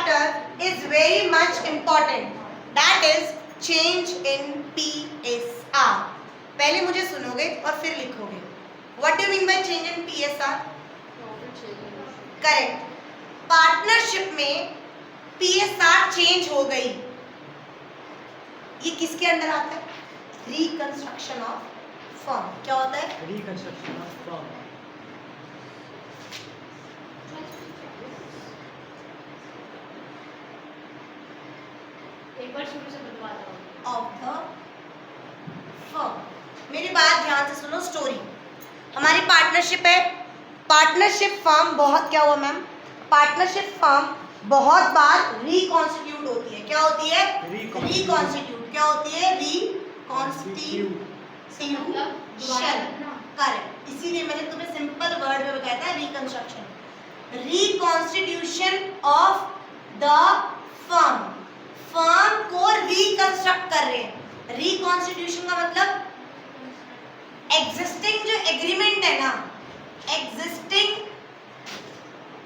chapter is very much important. That is change in PSR. पहले मुझे सुनोगे और फिर लिखोगे. What do you mean by change in PSR? Correct. Partnership में PSR चेंज हो गई. ये किसके अंदर आता है? Reconstruction of firm. क्या होता है? Reconstruction of firm. एक बार शुरू से बतवा दो. Of the firm. मेरी बात ध्यान से सुनो. स्टोरी, हमारी पार्टनरशिप है. पार्टनरशिप फर्म बहुत, क्या हुआ मैम? पार्टनरशिप फर्म बहुत बार रिकॉन्स्टिट्यूट होती है. क्या होती है? रिकॉन्स्टिट्यूट. क्या होती है? रिकॉन्स्टिट्यूशन. करेक्ट. इसीलिए मैंने तुम्हें सिंपल वर्ड में बताया था reconstruction. Reconstitution of the firm. Firm को रिकंस्ट्रक्ट कर रहे हैं. रिकॉन्स्टिट्यूशन का मतलब एग्जिस्टिंग जो एग्रीमेंट है ना, एग्जिस्टिंग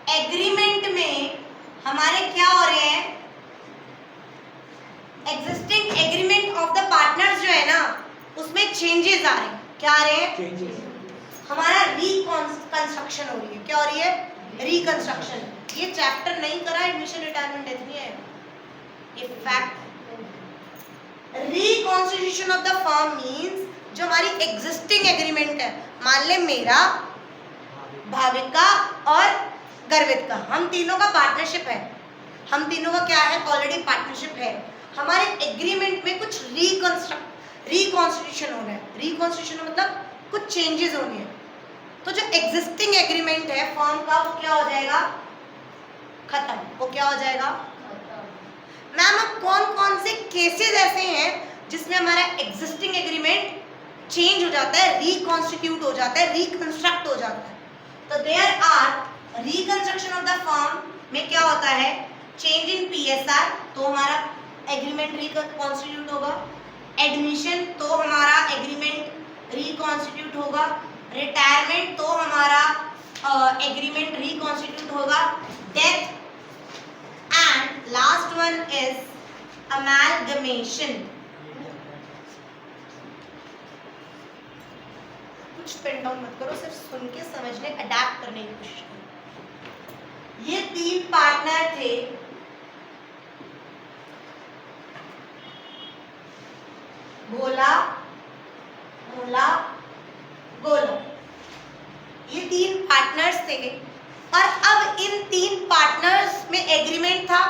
एग्रीमेंट में हमारे क्या हो रहे हैं? Existing agreement of the partners जो है ना, उसमें चेंजेस आ रहे हैं. क्या आ रहे हैं? चेंजेस. हमारा रिकंस्ट्रक्शन हो रही है. क्या हो रही है? रिकंस्ट्रक्शन. ये चैप्टर नहीं करा, एडमिशन रिटायरमेंट डेथ नहीं है, ये फैक्ट है. Reconstitution of the firm means जो हमारी एग्जिस्टिंग एग्रीमेंट है, मान ले मेरा, भाविका और गर्वित का, हम तीनों का पार्टनरशिप है. हम तीनों का क्या है? ऑलरेडी पार्टनरशिप है. हमारे एग्रीमेंट में कुछ रिकॉन्स्टिट्यूशन होना है. रिकॉन्स्टिट्यूशन मतलब कुछ चेंजेस होने हैं. तो जो एग्जिस्टिंग एग्रीमेंट है फर्म का, वो क्या हो जाएगा? खत्म. वो क्या हो जाएगा? मैम अब कौन कौन से केसेस ऐसे हैं जिसमें हमारा एग्जिस्टिंग एग्रीमेंट चेंज हो जाता है, रिकॉन्स्टिट्यूट हो जाता है, रिकंस्ट्रक्ट हो जाता है? तो there are reconstruction of the firm में क्या होता है? चेंज इन PSR, तो हमारा एग्रीमेंट रिकॉन्स्टिट्यूट होगा. एडमिशन, तो हमारा एग्रीमेंट रिकॉन्स्टिट्यूट होगा. रिटायरमेंट, तो हमारा एग्रीमेंट रिकॉन्स्टिट्यूट होगा. Death, and last one is amalgamation. कुछ पेन डाउन मत करो, सिर्फ सुन के समझने, अडैप्ट करने की कोशिश करो. ये तीन पार्टनर थे. भोला, मोला, गोला. ये तीन पार्टनर्स थे और अब इन तीन पार्टनर्स में एग्रीमेंट था.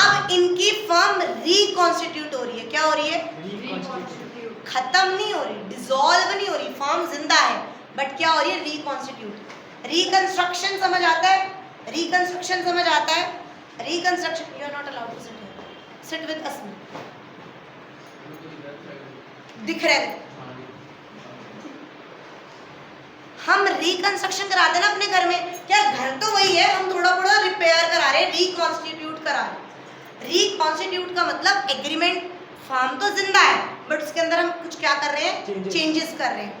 अब इनकी फर्म रिकॉन्स्टिट्यूट हो रही है. क्या हो रही है? रिकंस्ट्रक्शन. खत्म नहीं हो रही, डिसॉल्व नहीं हो रही. फर्म जिंदा है बट क्या हो रही है? रिकॉन्स्टिट्यूट. रिकंस्ट्रक्शन समझ आता है? रिकंस्ट्रक्शन समझ आता है? Reconstruction. You are not allowed to sit here. Sit with us. दिख रहा है? हम रिकंस्ट्रक्शन कराते हैं ना अपने घर में. क्या घर तो वही है, हम थोड़ा थोड़ा रिपेयर करा रहे हैं, रिकॉन्स्टिट्यूट करा रहे हैं. रिकॉन्स्टिट्यूट का मतलब एग्रीमेंट, फर्म तो जिंदा है बट उसके अंदर हम कुछ क्या कर रहे हैं? चेंजेस कर रहे हैं.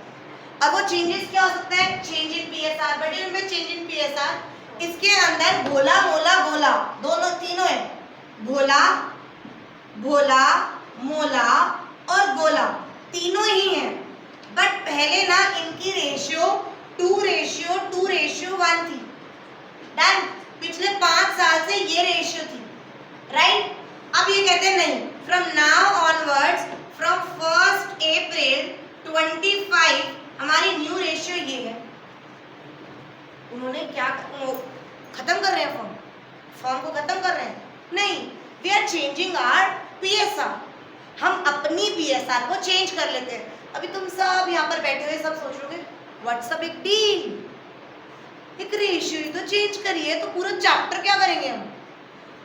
अब वो चेंजेस क्या हो सकते हैं? Change in PSR. बट में चेंज इन PSR, इसके अंदर भोला, मोला, गोला, दोनों तीनों है. भोला, भोला, मोला और गोला तीनों ही हैं. बट पहले ना इनकी रेशियो 2:1 थी. डन. पिछले 5 साल से ये रेशियो थी. राइट. अब ये कहते हैं नहीं, फ्रॉम नाउ ऑनवर्ड्स, फ्रॉम 1 अप्रैल 25 हमारी न्यू रेशियो ये है. उन्होंने क्या खत्म कर रहे हैं? फर्म को खत्म कर रहे हैं? नहीं, we are changing our PSR. हम अपनी PSR को चेंज कर लेते हैं. अभी तुम सब यहाँ पर बैठे हुए सब सोच रहे व्हाट्स अ बिग डील, एक रेशियो ही तो चेंज करिए, तो पूरा चैप्टर क्या करेंगे हम?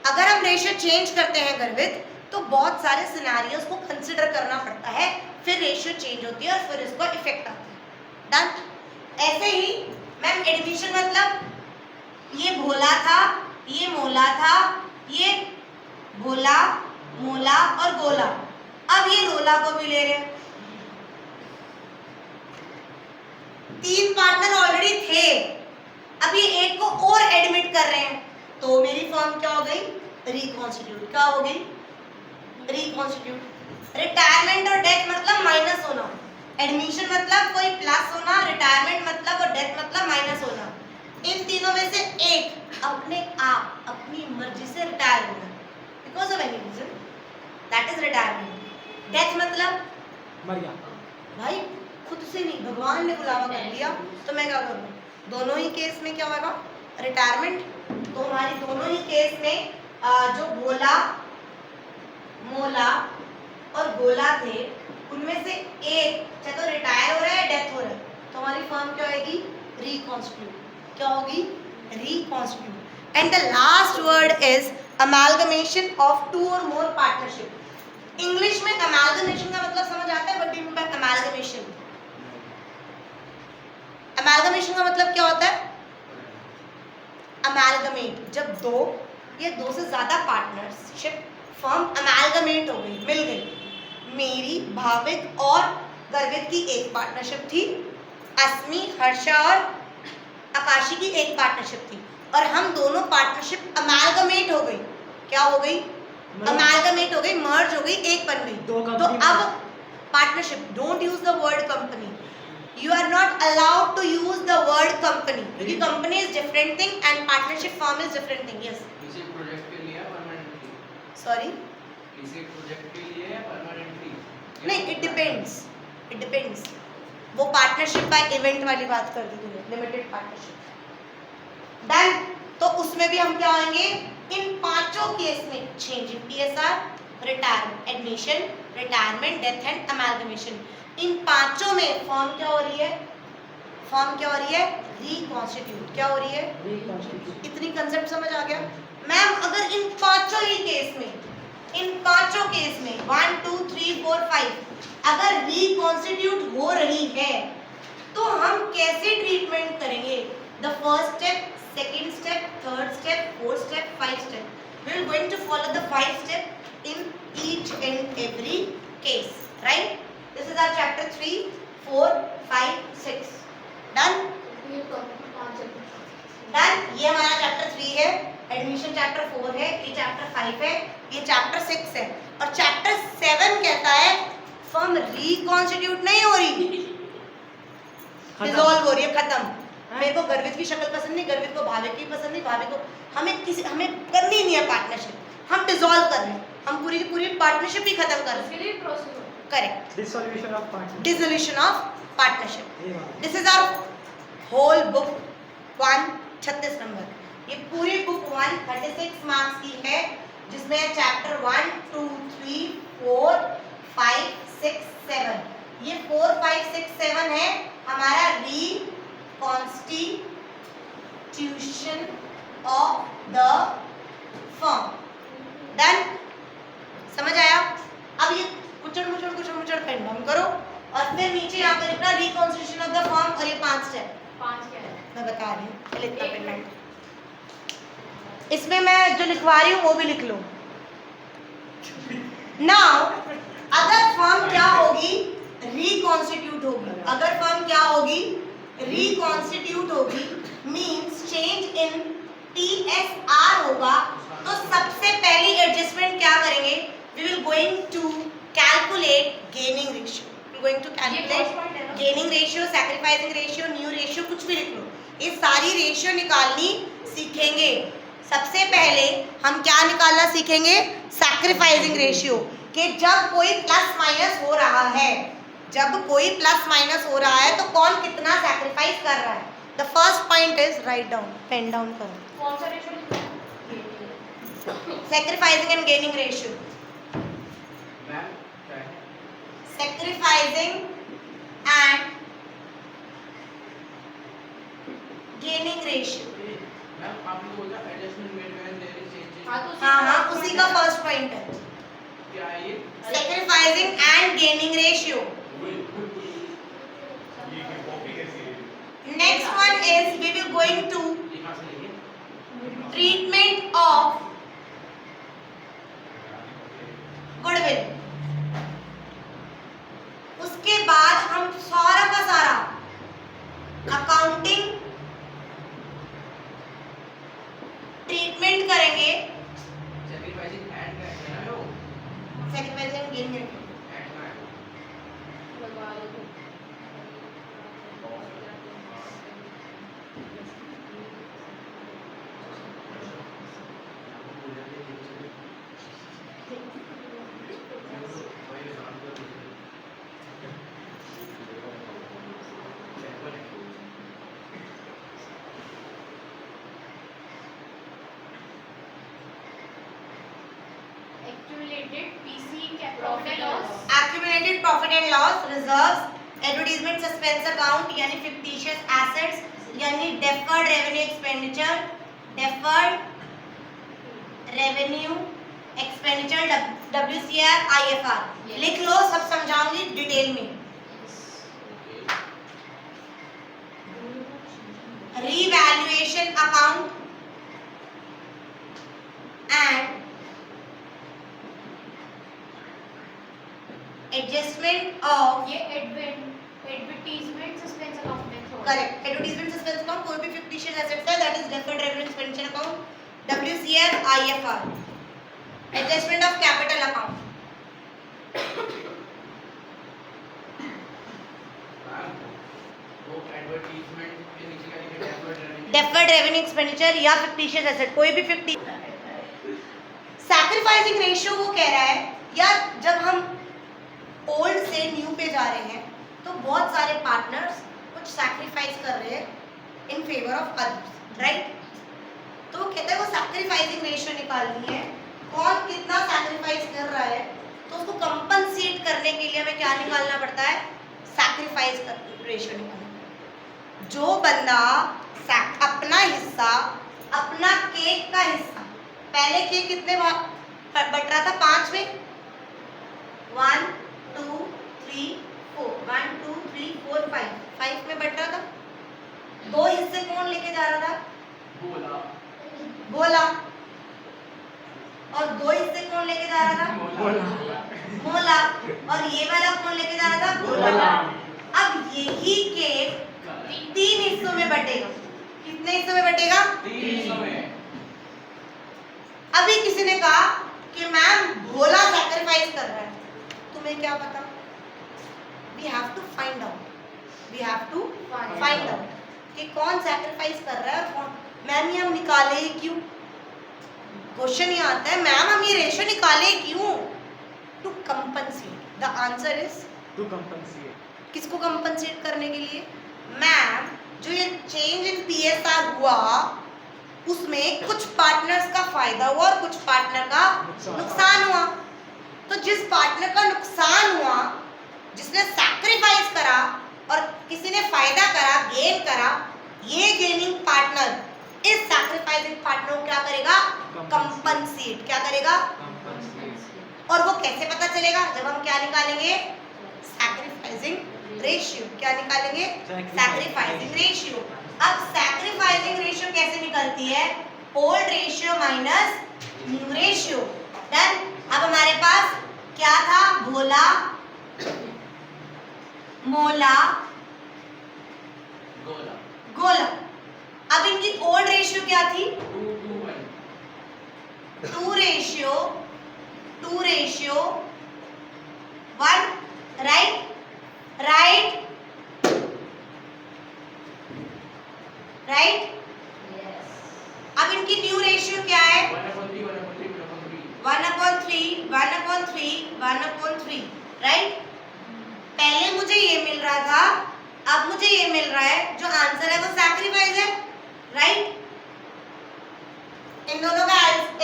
अगर हम रेशियो चेंज करते हैं गर्वित, तो बहुत सारे सिनेरियोज को कंसिडर करना पड़ता है, फिर रेशियो चेंज होती है और फिर इसका इफेक्ट आता है. डन. ऐसे ही मैम एडमिशन मतलब ये भोला था, ये मोला था, ये भोला, मोला और गोला. अब ये रोला को भी ले रहे हैं. 3 पार्टनर ऑलरेडी थे, अब ये एक को और एडमिट कर रहे हैं, तो मेरी फर्म क्या हो गई? रिकॉन्स्टिट्यूट। क्या हो गई? रिकॉन्स्टिट्यूट। रिटायरमेंट और डेथ मतलब माइनस होना, एडमिशन मतलब कोई प्लस होना, रिटायरमेंट मतलब और डेथ मतलब माइनस होना। इन तीनों में से एक अपने आप अपनी मर्जी से रिटायर होना because of any reason, that is retirement. Death मतलब मर गया। भाई खुद से नहीं, भगवान ने बुलावा कर लिया तो मैं क्या करूँ? दोनों ही केस में क्या होगा? रिटायरमेंट। तो हमारी दोनों ही केस में जो भोला, मोला और गोला थे उनमें से एक चाहे तो रिटायर हो रहा है, डेथ हो रहा है, तो हमारी फर्म क्या होगी? रिकॉन्स्टिट्यूट। क्या होगी? Reconstitute. And the last word is amalgamation of two और मोर पार्टनरशिप। इंग्लिश में अमालगमेशन का मतलब समझ आता है? What do you mean by amalgamation? Amalgamation का मतलब क्या होता है? अमालगमेट, जब दो या दो से ज्यादा पार्टनरशिप फर्म अमालगमेट हो गई, मिल गई। मेरी, भाविक और गर्वित की एक पार्टनरशिप थी, अस्मी, हर्षा और आकाशी की एक पार्टनरशिप थी, और हम दोनों पार्टनरशिप अमालगमेट हो गई। क्या हो गई? अमालगमेट हो गई, मर्ज हो गई, एक बन गई। तो अब partnership, don't use the word company, you are not allowed to use the word company क्योंकि company is different thing and partnership firm is different thing. Yes, किसी प्रोजेक्ट के लिए परमानेंटली, sorry, किसी प्रोजेक्ट के लिए परमानेंटली नहीं, it depends, वो partnership bye event वाली बात कर दी तूने, लिमिटेड पार्टनरशिप। डन। तो उसमें भी हम क्या आएंगे? इन पांचों केस में change in PSR, retirement, admission, retirement, death and amalgamation, इन पांचों में फॉर्म क्या हो रही है? फॉर्म क्या हो रही है? रिकॉन्स्टिट्यूट। क्या हो रही है? रिकॉन्स्टिट्यूट। इतनी कंसेप्ट समझ आ गया? मैम अगर इन पांचों ही केस में, इन पांचों केस में 1 2 3 4 5 अगर रिकॉन्स्टिट्यूट हो रही है तो हम कैसे ट्रीटमेंट करेंगे? The first step, second step, third step, fourth step, 5 step. We are going to follow the 5 step in each and every case, right? This is our chapter 3, 4, 5, 6. Done? Done? ये हमारा chapter 3 है, admission chapter 4 है, ये chapter 5 है, ये chapter 6 है, और chapter 7 कहता है फर्म रिकॉन्स्टिट्यूट नहीं हो रही, डिसॉल्व हो रही है, खत्म। मेरे को गर्वित की शक्ल पसंद नहीं, गर्वित को भाविक की पसंद नहीं, भाविक को, हमें करनी नहीं है पार्टनरशिप, हम डिसॉल्व कर रहे हैं, हम पूरी की पूरी पार्टनरशिप ही खत्म कर रहे हैं। Correct. Dissolution of partnership. Dissolution of partnership. ये बात। This is our whole book 1, 36 number. ये पूरी बुक 1 36 मार्क्स की है, जिसमें चैप्टर 1 2 3 4 5 6 7, ये 4 5 6 7 है हमारा reconstitution of the firm. Done? समझ आया? अब ये कुचड़ पेन डाउन करो और फिर नीचे यहाँ पर लिखना रिकॉन्स्टिट्यूशन ऑफ द फर्म, और ये 5 स्टेप 5 क्या है? मैं बता रही हूँ, पहले इतना पेन डाउन। इसमें मैं जो लिखवा रही हूँ वो भी लिख लो। नाउ अगर फर्म क्या होगी? रिकॉन्स्टिट्यूट होगी। अगर फर्म क्या होगी? रिकॉन्स्टिट्यूट होगी, मींस चेंज इन PSR होगा। तो सबसे पहली एडजस्टमेंट क्या करेंगे? We will going to calculate gaining ratio, going to calculate gaining ratio, sacrificing ratio, new ratio, कुछ भी लिख लो, ये सारी रेशियो निकालनी सीखेंगे। सबसे पहले हम क्या निकालना सीखेंगे? सैक्रिफाइसिंग रेशियो, कि जब कोई प्लस माइनस हो रहा है, जब कोई प्लस माइनस हो रहा है तो कौन कितना सैक्रिफाइस कर रहा है। The first point is write down, pen down करो, कौन सा रेशियो लिखना है? Sacrificing and gaining ratio. Ma'am क्या है? Sacrificing and gaining ratio। Ma'am आपने बोला adjustment made when there is change. हाँ उसी का फर्स्ट पॉइंट है, क्या है ये? sacrificing and gaining ratio। Next one is we will going to लिखा से लिखिए। treatment of goodwill। उसके बाद हम सारा का सारा अकाउंटिंग ट्रीटमेंट करेंगे रखिए, Sacrificing and का है ना वो सैक्रिफाइसिंग गेन में रखिए। and का है लगा लो। Accumulated PC profit and loss. Accumulated profit and loss, reserves, advertisement suspense account यानी fictitious assets यानी deferred revenue expenditure, deferred revenue expenditure WCR IFR। Yes. लिख लो, सब समझाऊंगी डिटेल में। Revaluation account and adjustment of ये advertisement suspense account में छोड़। Correct, advertisement suspense account कोई भी फिक्टिशियस एसेट्स है that is deferred revenue expenditure account WCR IFR। Adjustment of capital account वो एडवर्टाइजमेंट के नीचे का लिखा है डेफर्ड रेवेन्यू एक्सपेंडिचर या फिक्टिशियस एसेट कोई भी सैक्रिफाइसिंग रेशियो वो कह रहा है यार, जब हम ओल्ड से न्यू पे जा रहे हैं तो बहुत सारे पार्टनर्स कुछ सैक्रिफाइस कर रहे हैं in favour of others, right? तो वो कहता है वो सैक्रिफाइसिंग रेशियो निकालनी है, कौन कितना सैक्रिफाइस कर रहा है, तो उसको कंपनसेट करने के लिए हमें क्या निकालना पड़ता है? सैक्रिफाइस रेशियो निकालना पड़ता है। जो बंदा अपना हिस्सा, अपना केक का हिस्सा, पहले केक कितने बट रहा था? 5 में, 1 2 3 4, 1 2 3 4 5 में बट रहा था। 2 हिस्से कौन लेके जा रहा था? बोला। और 2 हिस्से कौन लेके जा रहा था? मोला। और ये वाला कौन लेके जा रहा था? बोला। अब यही केक 3 हिस्सों में बटेगा। कितने हिस्सों में बटेगा? 3 हिस्सों में। अभी किसी ने कहा कि मैम भोला सैक्रिफाइस कर रहा है, तुम्हें क्या पता? We have to find out कि कौन सैक्रिफाइस कर रहा है और कौन। मैम ये हम निकाले क्यों? क्वेश्चन ये आता है, मैम हम ये रेशियो निकाले क्यों? To compensate. The answer is to compensate. किसको कंपनसेट करने के लिए? मैम जो ये चेंज इन PSR हुआ उसमें कुछ पार्टनर्स का फायदा हुआ और कुछ पार्टनर का नुकसान हुआ। तो जिस पार्टनर का नुकसान हुआ, जिसने सैक्रिफाइस करा और किसी ने फायदा करा, गेन करा, ये गेनिंग पार्टनर इस सैक्रिफाइसिंग पार्टनर को क्या करेगा? कंपनसेट। क्या करेगा? और वो कैसे पता चलेगा? जब हम क्या निकालेंगे? Sacrificing ratio. क्या निकालेंगे? Sacrificing ratio. अब सैक्रिफाइसिंग रेशियो कैसे निकलती है? Old ratio minus new ratio. Done. अब हमारे पास क्या था? भोला, मोला, गोला। अब इनकी ओल्ड रेशियो क्या थी? 2 रेशियो 1, राइट? अब इनकी न्यू रेशियो क्या है? 1/3, राइट? पहले मुझे ये मिल रहा था, अब मुझे ये मिल रहा है। जो आंसर है वो सैक्रिफाइस है, राइट? इन दोनों का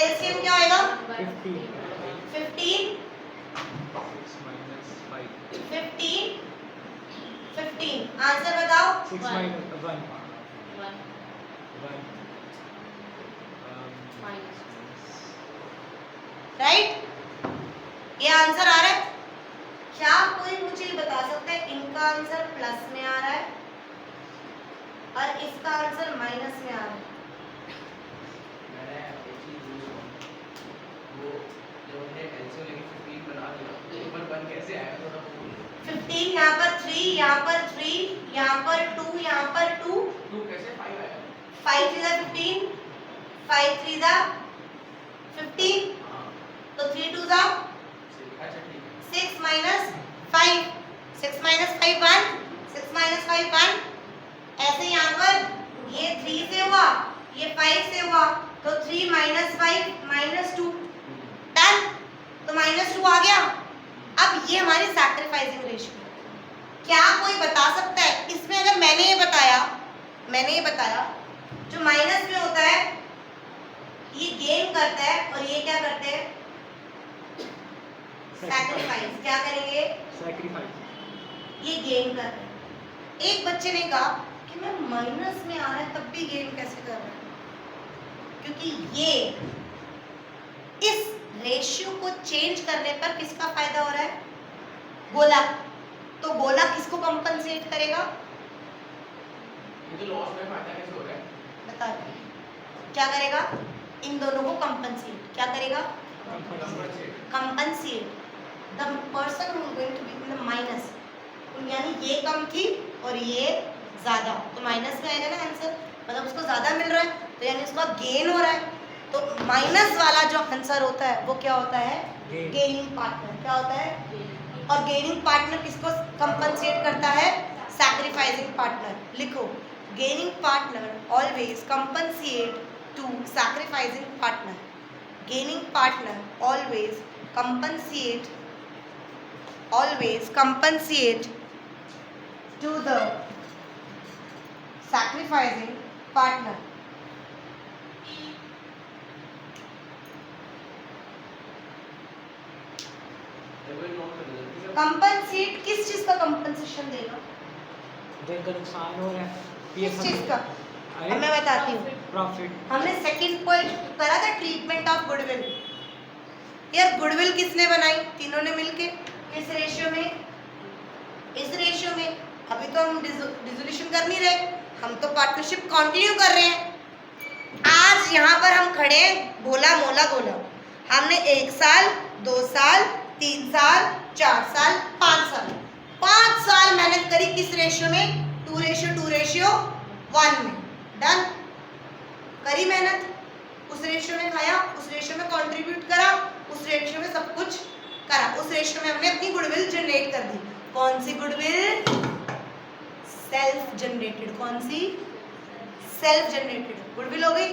एलसीएम क्या होगा? 15 आंसर बताओ। 6 minus 1. राइट? ये आंसर आ रहा है? क्या कोई मुझे बता सकता है इनका आंसर प्लस में आ रहा है और इसका आंसर माइनस में आ रहा है? जो हमने एलसीएम लेके 15 बना दिया, तो ऊपर 1 कैसे आया? थोड़ा 15 यहाँ पर 3, यहाँ पर 3, यहाँ पर 2, यहाँ पर 2, 2 कैसे 5 आया? 5 3 15, 5 3 5, 15, हाँ तो 3 2 जा अच्छा ठीक है 6 minus 5, 6 minus 5 1, 6 minus 5 1, ऐसे यहाँ पर ये 3 से हुआ, ये 5 से हुआ, तो 3 minus 5 minus 2, डन। तो -2 आ गया। अब ये हमारी सैक्रिफाइसिंग रेशियो। क्या कोई बता सकता है इसमें, अगर मैंने ये बताया जो माइनस में होता है ये गेन करता है और ये क्या करते हैं, सैक्रिफाइस। क्या करेंगे, सैक्रिफाइस। ये गेन कर रहे हैं। एक बच्चे ने कहा कि मैं माइनस में आ रहा है तब भी गेन कैसे कर रहा है, क्योंकि ये इस रेशियो को चेंज करने पर किसका फायदा हो रहा है, गोला। तो गोला किसको कंपनसेट करेगा, ये तो लॉस में फायदा कैसे हो रहा है बता दो। क्या करेगा, इन दोनों को कंपनसेट। क्या करेगा, compensate the person who is going to be in the minus. यानी ये कम थी और ये ज्यादा, तो माइनस में आएगा ना आंसर, मतलब उसको ज्यादा मिल रहा है तो यानी उसका गेन हो रहा है। तो माइनस वाला जो आंसर होता है वो क्या होता है, गेनिंग पार्टनर। क्या होता है, और गेनिंग पार्टनर किसको कंपनसेट करता है, सैक्रिफाइसिंग पार्टनर। लिखो, gaining partner always compensate to sacrificing partner. Gaining partner always compensate to the sacrificing partner. Compensate किस चीज का कंपनसेशन देगा, जिनका नुकसान हो रहा है किस चीज का, अब मैं बताती हूँ। प्रॉफिट। हमने सेकंड पॉइंट करा था, ट्रीटमेंट ऑफ गुडविल। यार गुडविल किसने बनाई, तीनों ने मिलके। किस रेशियो में, इस रेशियो में। अभी तो हम डिसोल्यूशन कर नहीं रहे, हम तो पार्टनरशिप कंटिन्यू कर रहे हैं। आज यहाँ पर हम खड़े हैं भोला मोला गोला। हमने 1 साल 2 साल 3 साल 4 साल 5 साल 5 साल मेहनत करी किस रेशियो में, 2:1 में। डन, करी मेहनत, उस रेशियो में खाया, उस रेशियो में कंट्रीब्यूट करा, उस रेशियो में सब कुछ करा, उस रेशियो में हमने अपनी गुडविल जनरेट कर दी। कौन सी गुडविल, सेल्फ जनरेटेड। कौन सी, सेल्फ जनरेटेड गुडविल हो गई।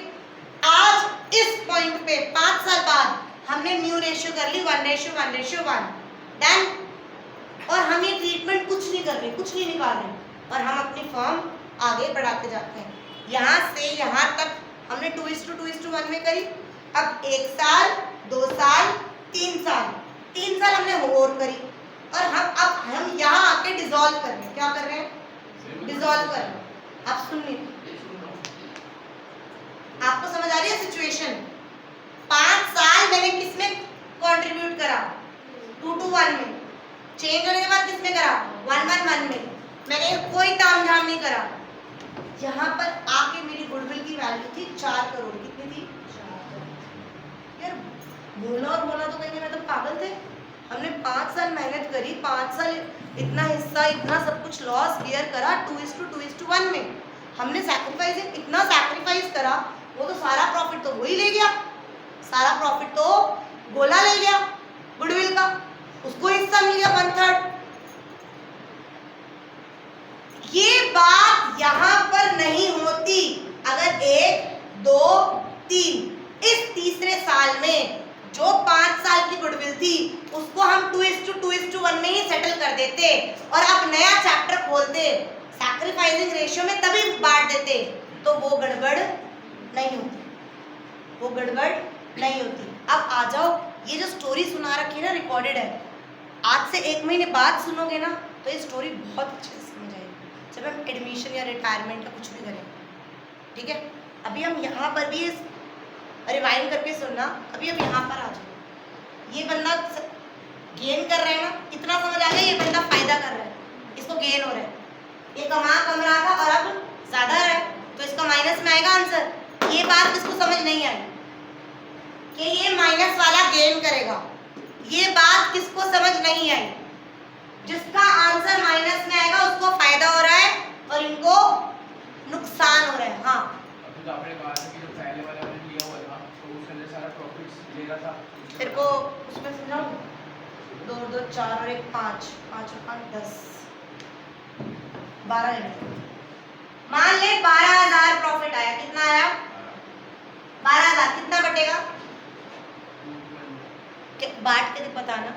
आज इस पॉइंट पे 5 साल बाद हमने न्यू रेशियो कर ली 1:1:1। डन। और हम ये ट्रीटमेंट कुछ नहीं कर रहे, कुछ नहीं निकाल रहे, और हम अपनी फर्म आगे बढ़ाते जाते हैं। यहाँ से यहाँ तक हमने 2:2:1 में करी। अब 1 साल 2 साल 3 साल हमने और करी, और हम यहाँ आके डिसॉल्व कर रहे हैं। क्या कर रहे हैं, डिसॉल्व कर रहे हैं। आप सुनिए, आपको समझ आ रही है सिचुएशन। 5 साल मैंने किसमें कंट्रीब्यूट करा, 2:1 में। चेंज होने के बाद किसमें करा, 1:1 में। मैंने कोई तामझाम नहीं करा। यहाँ पर आके मेरी गुडविल की वैल्यू थी 4 करोड़। कितनी थी, यार बोला और बोला तो कहेंगे मैं तो पागल थे। हमने 5 साल मेहनत करी, 5 साल इतना हिस्सा इतना सब कुछ लॉस बियर करा 2:2:1 में। हमने सैक्रिफाइस इतना सैक्रिफाइस करा, वो तो सारा प्रॉफिट तो वही ले गया, सारा प्रॉफिट तो गोला ले गया गुडविल का, उसको हिस्सा मिल गया 1/3। ये बात यहाँ पर नहीं होती अगर 1 2 3 इस तीसरे साल में जो 5 साल की गुडविल थी उसको हम 2:2:1 में ही सेटल कर देते और अब नया चैप्टर खोलते, सैक्रिफाइसिंग रेशियो में तभी बांट देते, तो वो गड़बड़ नहीं होती, वो गड़बड़ नहीं होती। अब आ जाओ, ये जो स्टोरी सुना रखी है ना, रिकॉर्डेड है, आज से 1 महीने बाद सुनोगे ना तो ये स्टोरी बहुत अच्छे से समझ आएगी जब हम एडमिशन या रिटायरमेंट या कुछ भी करें। ठीक है, अभी हम यहाँ पर भी रिवाइंड करके सुनना। अभी अब यहाँ पर आ जाओ, ये बंदा गेन कर रहा है ना, इतना समझ आ गया, ये बंदा फायदा कर रहा है, इसको गेन हो रहा है, ये कम रहा था और अब ज्यादा रहा है, तो इसका माइनस में आएगा आंसर। ये बात किसको समझ नहीं आई कि ये माइनस वाला गेन करेगा, ये बात किसको समझ नहीं आई, जिसका आंसर माइनस में आएगा उसको फायदा हो रहा है और इनको नुकसान हो रहा है। हाँ, अभी तो आपने कहा था कि जो पहले वाला हमने लिया हुआ था तो उसके अंदर सारा प्रॉफिट लेगा था तेरे को उसमें समझाऊं? 2 2 4 और 1 5, 5 और 5 10, 12 लेने। मान ले 12,000 प्रॉफिट आया। कितना आया? 12,000। कितना बटेगा? बांट के बताना।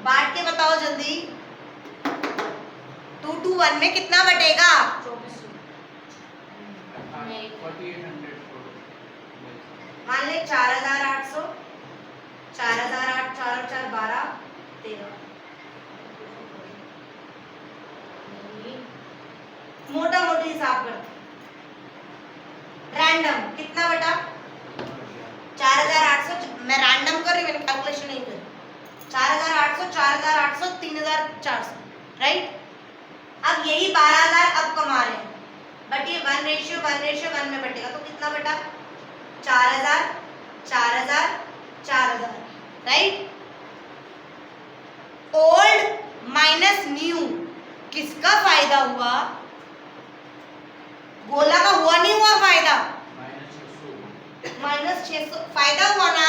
बांट के बताओ जल्दी। 2 to 1 में कितना बटेगा? 4800 मान ले 4,800, 4,008, 4 और 4 12, 13। मोटा मोटी हिसाब करते रैंडम। कितना बटा? 4,800। मैं रैंडम कर रही, मैंने कैलकुलेशन नहीं करी। 4,800, 4,800, 3,400, राइट। अब यही 12,000 अब कमा रहे हैं, बट ये 1:1 में बटेगा तो कितना बटा? 4,000, 4,000, 4,000, राइट। ओल्ड माइनस न्यू, किसका फायदा हुआ? गोला का हुआ नहीं हुआ फायदा? -600 फायदा हुआ ना।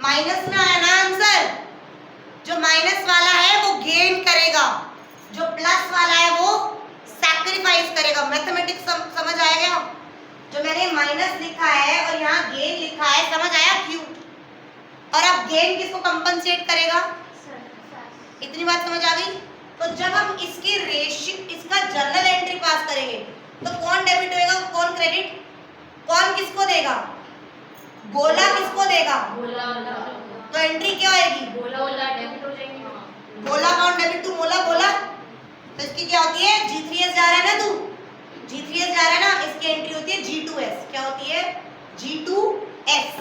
माइनस में आया ना आंसर। जो माइनस वाला है वो गेन करेगा, जो प्लस वाला है वो सैक्रिफाइस करेगा। मैथमेटिक्स समझ आया क्या? जो मैंने माइनस लिखा है और यहाँ गेन लिखा है, समझ आया क्यों? और अब गेन किसको कंपनसेट करेगा? इतनी बात समझ आ गई? तो जब हम इसकी रेशियो, इसका जर्नल एंट्री पास करेंगे तो कौन डेबिट होएगा, कौन क्रेडिट, कौन किसको देगा? गोला किसको देगा? तो एंट्री क्या आएगी? गोला कौन डेबिट टू मोला गोला। तो इसकी क्या होती है? G3S जा रहा है ना तू, G3S जा रहा है ना, इसकी एंट्री होती है G2S। क्या होती है? G2S।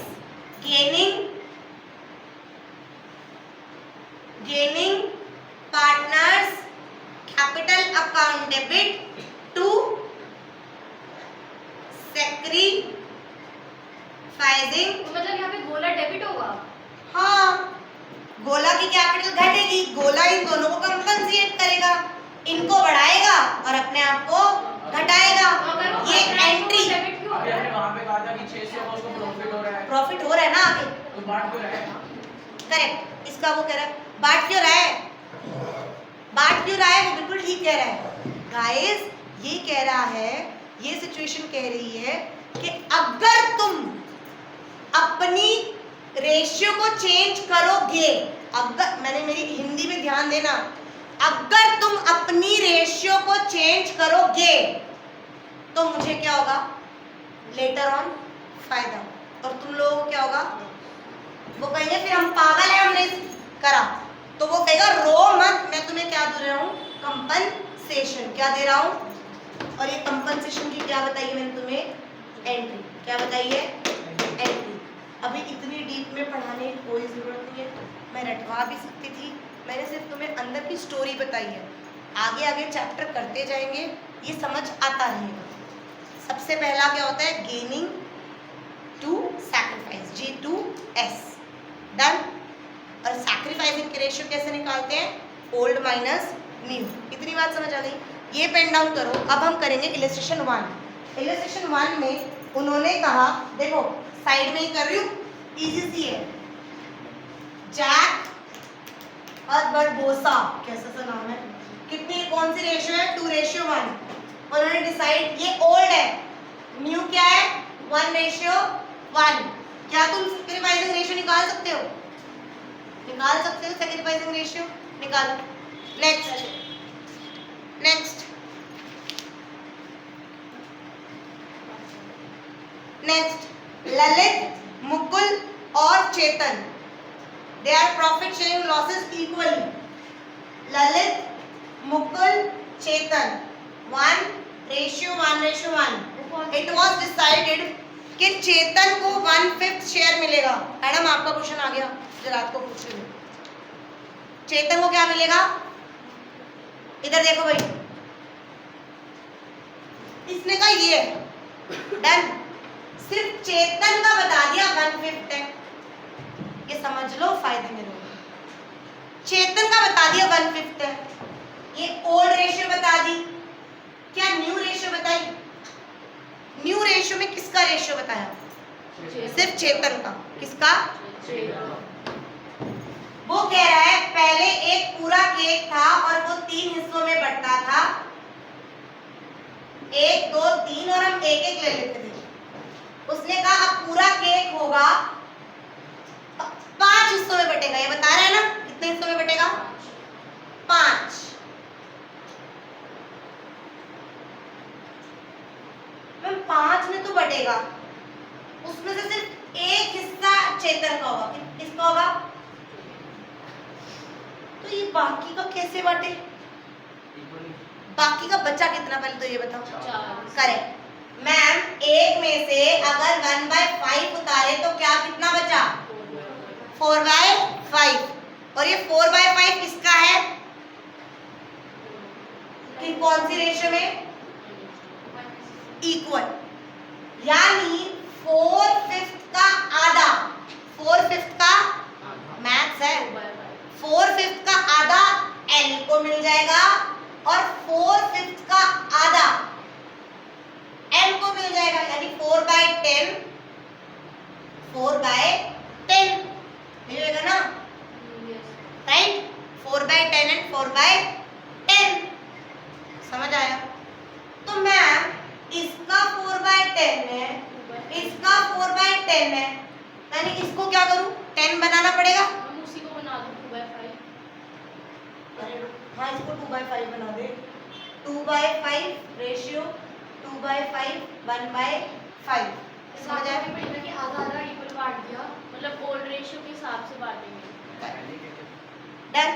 Gaining partners capital account debit to sacrificing. मतलब यहाँ पे गोला डेबिट होगा। हाँ, गोला की कैपिटल घटेगी, गोला इन दोनों को कंपनसेट करेगा, इनको बढ़ाएगा और अपने आप को घटाएगा। ये एंट्री अभी हमने वहां पे कहा था कि 600 का उसको प्रॉफिट हो रहा है, प्रॉफिट हो रहा है ना आगे, तो बांट क्यों रहा है? करेक्ट। इसका वो कह रहा है बांट क्यों रहा है, बांट क्यों रहा है, वो बिल्कुल ठीक कह रहा है। गाइस ये कह रहा है, ये सिचुएशन कह रही है कि अगर तुम अपनी रेशियो को चेंज करोगे, अगर, मैंने मेरी हिंदी में ध्यान देना, अगर तुम अपनी रेशियो को चेंज करोगे तो मुझे क्या होगा? लेटर ऑन फायदा। और तुम लोगों को क्या होगा? वो कहेंगे फिर हम पागल हैं, हमने करा। तो वो कहेगा रो मत, मैं तुम्हें क्या दे रहा हूँ? कंपनसेशन। क्या दे रहा हूँ? और ये कंपनसेशन की क्या बताइए मैंने तुम्हें? एंट्री। क्या बताइए? एंट्री। अभी इतनी डीप में पढ़ाने की कोई ज़रूरत नहीं है, मैं रटवा भी सकती थी, मैंने सिर्फ तुम्हें अंदर की स्टोरी बताई है। आगे आगे चैप्टर करते जाएंगे, ये समझ आता रहेगा। सबसे पहला क्या होता है? Gaining to sacrifice, G2S, done. और सैक्रिफाइसिंग के रेशियो कैसे निकालते हैं? Old minus new. इतनी बात समझ आ गई? ये पेन डाउन करो। अब हम करेंगे इलस्ट्रेशन 1। इलस्ट्रेशन 1 में उन्होंने कहा, देखो साइड में ही कर रही हूँ, इजी सी है। जैक और बरबोसा, कैसा सा नाम है, कितनी, कौन सी रेशियो है? 2:1। उन्होंने डिसाइड, ये ओल्ड है, न्यू क्या है? 1:1। क्या तुम सैक्रिफाइसिंग रेशियो निकाल सकते हो? निकाल सकते हो सैक्रिफाइसिंग रेशियो? निकालो। Next next next Lalit, Mukul और Chetan, they are profit sharing losses equally. Lalit, Mukul, Chetan, 1:1:1। It was decided कि चेतन को 1/5 शेयर मिलेगा। मैडम आपका क्वेश्चन आ गया जो रात को पूछ रही हूँ। चेतन को क्या मिलेगा? इधर देखो भाई, इसने कहा ये डन। सिर्फ चेतन का बता दिया 1/5 है, ये समझ लो फायदे में रहो। चेतन का बता दिया 1/5 है, ये ओल्ड रेशियो बता दी। क्या न्यू रेशियो बताई? किसका रेशियो बताया? सिर्फ चेतन का। किसका? वो कह रहा है पहले एक पूरा केक था और वो 3 हिस्सों में बंटता था, 1 2 3 और हम एक एक ले लेते थे। उसने कहा अब पूरा केक होगा 5 हिस्सों में बटेगा। ये बता रहा है ना कितने हिस्सों में बटेगा? 5। मैम 5 में तो बटेगा, उसमें से सिर्फ एक हिस्सा चेतन का होगा। किसका होगा? तो ये बाकी का कैसे बांटे? बाकी का बचा कितना पहले तो ये बताओ। करेक्ट मैम, एक में से अगर 1/5 उतारे तो क्या कितना बचा? 4/5। और ये 4/5 किसका है? कि कौन सी रेशियो में? इक्वल, यानी 4/5 का आधा। 4/5 का मैथ्स है, 4/5 का आधा L को मिल जाएगा और 4/5 का आधा M को मिल जाएगा, यानी 4/10 4/10 मिलेगा ना? राइट, 4/10 एंड 4/10 समझ आया? तो मैम इसका 4/10 है, इसका 4/10 है, यानी इसको क्या करूं? 10 बनाना पड़ेगा। हम उसी को बना दो 2/5। हाँ, इसको 2/5 बना दे। 2/5 रेशियो 2/5 1/5 समझ आया? पड़ेगा कि आधा आधा इक्वल बांट दिया, मतलब ओल्ड रेशियो के हिसाब से बांटेंगे। डन।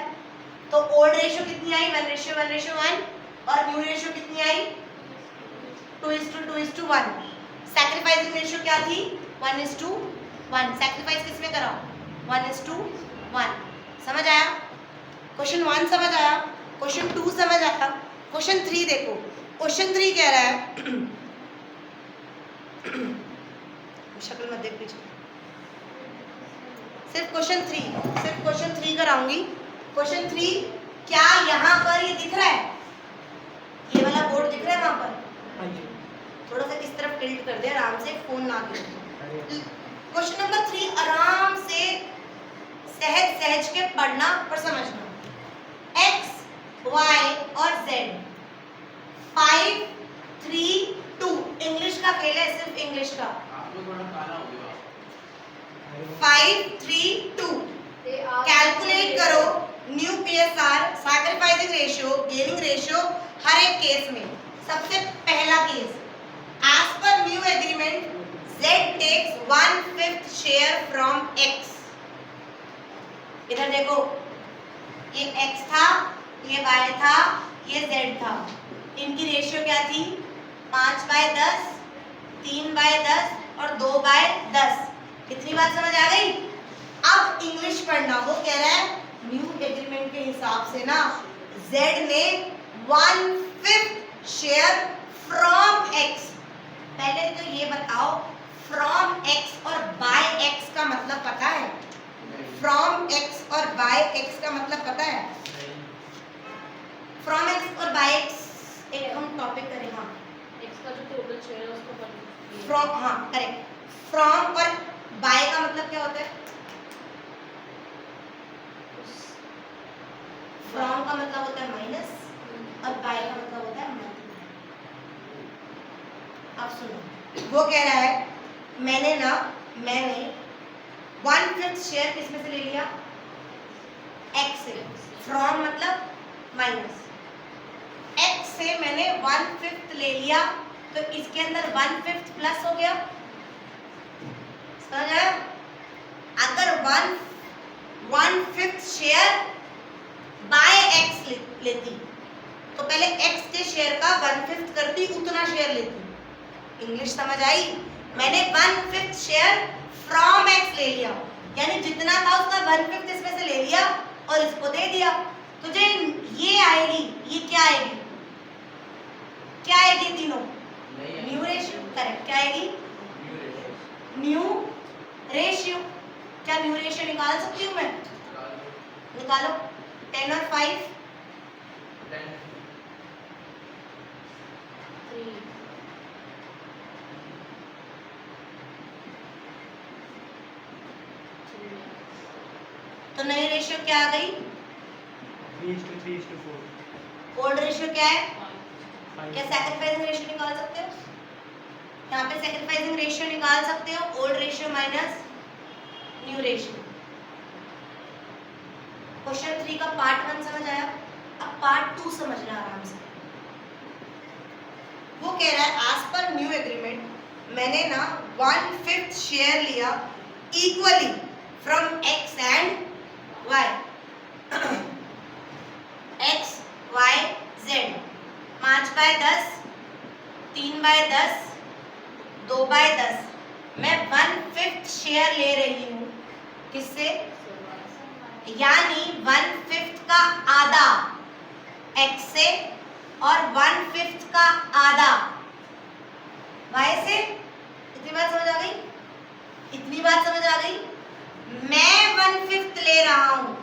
तो ओल्ड रेशियो कितनी आई? 1:1 और न्यू रेशियो कितनी आई? 2:2:1। सैक्रिफाइसिंग रेशियो क्या थी? 1:1। सैक्रिफाइस किस में करा? 1:1। समझ आया? क्वेश्चन 1 समझ आया? क्वेश्चन 2 समझ आया? क्वेश्चन 3 देखो। क्वेश्चन 3 कह रहा है शक्ल मत देख पीछे, सिर्फ क्वेश्चन 3 कराऊंगी। क्वेश्चन 3 क्या यहाँ पर ये दिख रहा है? ये वाला बोर्ड दिख रहा है वहां पर? हाँ जी। थोड़ा सा इस तरफ टिल्ट कर दे आराम से, फोन ना गिरे। क्वेश्चन नंबर 3 आराम से सहज के पढ़ना पर समझना। x, y और z 5 3 2 इंग्लिश का खेल है, सिर्फ इंग्लिश का। आप लोग थोड़ा काला हो गया। 5 3 2 कैलकुलेट करो new PSR, sacrificing ratio, gaining ratio हर एक केस में। सबसे पहला case, as per new agreement Z takes 1/5 share from X। इधर देखो, ये X था, ये Y था, ये Z था। इनकी रेशियो क्या थी? 5/10, 3/10 और 2/10। कितनी बात समझ आ गई? अब इंग्लिश पढ़ना। वो कह रहा है न्यू एग्रीमेंट के हिसाब से ना Z ने 1/5 शेयर फ्रॉम X। पहले तो ये बताओ फ्रॉम X और बाय X का मतलब पता है? फ्रॉम X और बाय X का मतलब पता है? फ्रॉम X और बाय X एक हम टॉपिक करें। हाँ, X का जो टोटल शेयर है उसको बन फ्रॉम, हाँ करेक्ट। फ्रॉम और बाय का मतलब क्या होता है? फ्रॉम का मतलब होता है माइनस और बाय का मतलब होता है मल्टीप्लाई। अब सुनो, वो कह रहा है मैंने 1/5 शेयर किस में से ले लिया? X से। फ्रॉम मतलब माइनस, X से मैंने 1/5 ले लिया, तो इसके अंदर 1/5 प्लस हो गया। समझ आया? अगर 1/5 शेयर बाय X लेती तो पहले X के शेयर का 1/5 करती, उतना शेयर लेती। इंग्लिश समझ आई? मैंने 1/5 शेयर फ्रॉम X ले लिया, यानी जितना था उसका 1/5 इसमें से ले लिया और इसको दे दिया। तुझे ये आएगी, ये क्या आएगी? क्या आएगी तीनों? New ratio. करेक्ट, क्या आएगी? New ratio. क्या न्यू रेशियो निकाल सकती हूँ मैं? निकालो। 10 और 5 3 तो नई रेशियो क्या आ गई? 3:3:4. ओल्ड रेशियो क्या है? 5. क्या सैक्रिफाइसिंग रेशियो निकाल सकते हो? यहाँ पे सैक्रिफाइसिंग रेशियो निकाल सकते हो, old ratio minus new ratio. Question 3 का पार्ट 1 समझ आया। अब पार्ट 2 समझना आराम से। वो कह रहा है एज पर न्यू एग्रीमेंट मैंने ना 1/5 शेयर लिया equally from x and y. X y z 5/10, 3/10, 2/10। मैं 1/5 शेयर ले रही हूँ किससे? यानी 1/5 का आधा x से और 1/5 का आधा y से। इतनी बात समझ आ गई? इतनी बात समझ आ गई? मैं 1/5 ले रहा हूँ,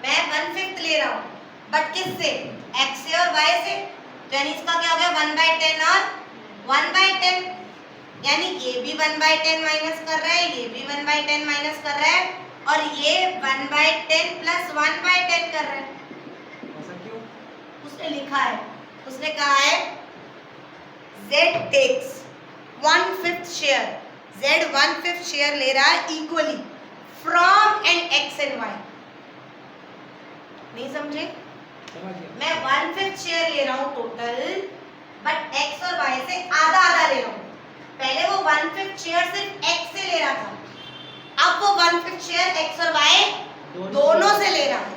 मैं 1/5 ले रहा हूँ, बट किससे? x से और y से। तो यानी इसका क्या हो गया? 1/10 और 1/10। यानी ये भी 1/10 माइनस कर रहा है, ये भी 1/10 माइनस कर रहा है, और ये 1/10 प्लस 1/10 कर रहा है। ऐसा क्यों? उसने लिखा है, उसने कहा है Z takes 1/5 share, Z 1/5 share ले रहा है equally from and x and y। नहीं समझे? समझ गया. मैं 1/5 शेयर ले रहा हूँ टोटल, बट x और y से आधा आधा ले रहा हूँ। पहले वो 1/5 शेयर सिर्फ x से ले रहा था, अब वो 1/5 शेयर x और y दोनों से ले रहा है।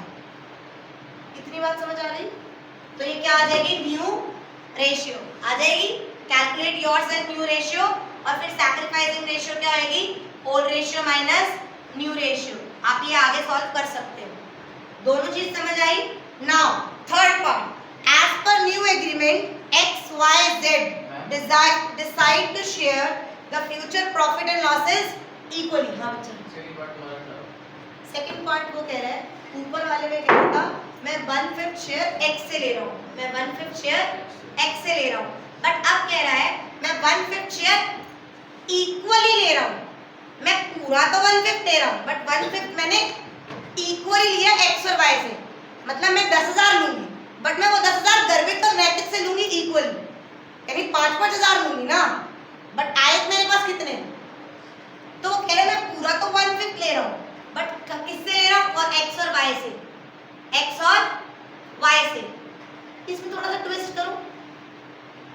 इतनी बात समझ आ रही? तो ये क्या आ जाएगी? न्यू रेशियो आ जाएगी। कैलकुलेट योरसेल्फ न्यू रेशियो, और फिर सैक्रिफाइसिंग रेशियो क्या आएगी? Old ratio minus new ratio. आप ये आगे सॉल्व कर सकते हो। दोनों चीज समझ आई? Now third part, as per new agreement x y z decide to share the future profit and losses equally। हाँ बच्चा, सेकंड पार्ट तुम्हारा था। सेकंड पार्ट वो कह रहा है, ऊपर वाले में कह रहा था मैं 1/5 शेयर x से ले रहा हूँ, मैं 1/5 शेयर x से ले रहा हूँ, बट अब कह रहा है मैं 1/5 शेयर इक्वली ले रहा हूँ। मैं पूरा तो 1/5 ले रहा हूँ, बट 1/5 मैंने इक्वली लिया x और y से। मतलब मैं 10,000 लूंगी, बट मैं वो 10,000 गर्भित और नैतिक से लूंगी इक्वली, यानी 5-5 हजार लूंगी ना, बट आयत मेरे पास कितने? तो वो कह रहे मैं पूरा तो 1/5 ले रहा हूँ, बट किससे ले रहा हूँ? और x और y से, x और y से। इसमें थोड़ा सा ट्विस्ट करूँ,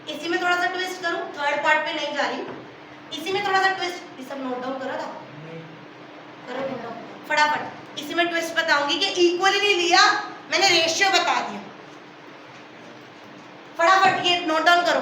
इसी में थोड़ा सा ट्विस्ट करूँ, थर्ड पार्ट पे नहीं जा रही, इसी में थोड़ा सा ट्विस्ट। ये सब नोट डाउन करो था? करो नोट डाउन फटाफट। इसी में ट्विस्ट बताऊंगी कि इक्वली नहीं लिया, मैंने रेशियो बता दिया। फटाफट ये नोट डाउन करो।